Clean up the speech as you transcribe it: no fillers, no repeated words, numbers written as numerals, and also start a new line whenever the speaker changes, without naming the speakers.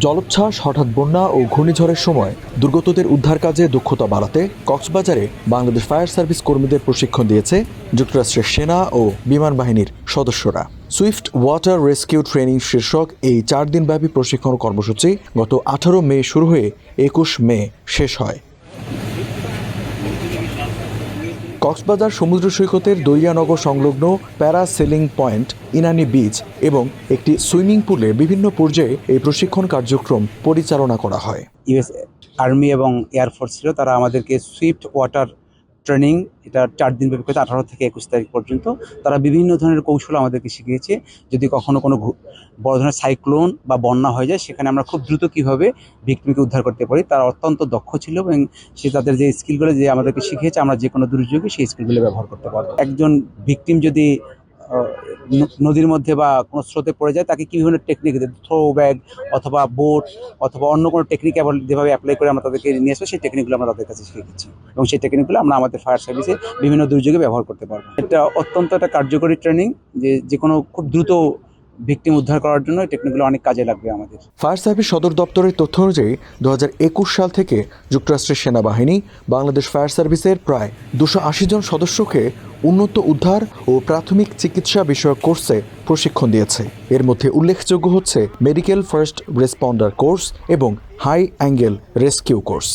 জলোচ্ছ্বাস, হঠাৎ বন্যা ও ঘূর্ণিঝড়ের সময় দুর্গতদের উদ্ধার কাজে দক্ষতা বাড়াতে কক্সবাজারে বাংলাদেশ ফায়ার সার্ভিস কর্মীদের প্রশিক্ষণ দিয়েছে যুক্তরাষ্ট্রের সেনা ও বিমান বাহিনীর সদস্যরা। সুইফট ওয়াটার রেস্কিউ ট্রেনিং শীর্ষক এই 4 দিনব্যাপী প্রশিক্ষণ কর্মসূচি গত 18 মে শুরু হয়ে 21 মে শেষ হয়। কক্সবাজার সমুদ্র সৈকতের দরিয়ানগর সংলগ্ন প্যারাসেলিং পয়েন্ট, ইনানি বিচ এবং একটি সুইমিং পুলে বিভিন্ন পর্যায়ে এই প্রশিক্ষণ কার্যক্রম পরিচালনা করা হয়।
ইউএস আর্মি এবং এয়ারফোর্স ছিল, তারা আমাদেরকে সুইফট ওয়াটার ট্রেনিং, এটা 4 দিন ব্যাপী, 18 থেকে 21 তারিখ পর্যন্ত তারা বিভিন্ন ধরনের কৌশল আমাদেরকে শিখিয়েছে। যদি কখনো কোনো বড় ধরনের সাইক্লোন বা বন্যা হয়ে যায়, সেখানে আমরা খুব দ্রুত কীভাবে ভিক্টিমকে উদ্ধার করতে পারি, তারা অত্যন্ত দক্ষ ছিল এবং সে তাদের যে স্কিলগুলো যে আমাদেরকে শিখিয়েছে, আমরা যে কোনো দুর্যোগে সেই স্কিলগুলো ব্যবহার করতে পারবো। একজন ভিক্টিম যদি নদীর মধ্যে বা কোনো স্রোতে পড়ে যায়, তাকে কী ধরনের টেকনিক, থ্রো ব্যাগ অথবা বোট অথবা অন্য কোনো টেকনিক যেভাবে অ্যাপ্লাই করে আমরা তাদেরকে নিয়ে আসবো, সেই টেকনিকগুলো আমরা তাদের কাছে শিখেছি এবং সেই টেকনিকগুলো আমরা আমাদের ফায়ার সার্ভিসে বিভিন্ন দুর্যোগে ব্যবহার করতে পারবো। এটা অত্যন্ত একটা কার্যকরী ট্রেনিং, যে কোনো খুব দ্রুত ভিক্টিম উদ্ধার করার জন্য এই টেকনিকগুলো অনেক কাজে লাগবে আমাদের।
ফায়ার সার্ভিস সদর দপ্তরের তথ্য অনুযায়ী 2021 সাল থেকে যুক্তরাষ্ট্রের সেনাবাহিনী বাংলাদেশ ফায়ার সার্ভিসের প্রায় 280 জন সদস্যকে উন্নত উদ্ধার ও প্রাথমিক চিকিৎসা বিষয়ক কোর্সে প্রশিক্ষণ দিয়েছে। এর মধ্যে উল্লেখযোগ্য হচ্ছে মেডিকেল ফার্স্ট রেসপন্ডার কোর্স এবং হাই অ্যাঙ্গেল রেস্কিউ কোর্স।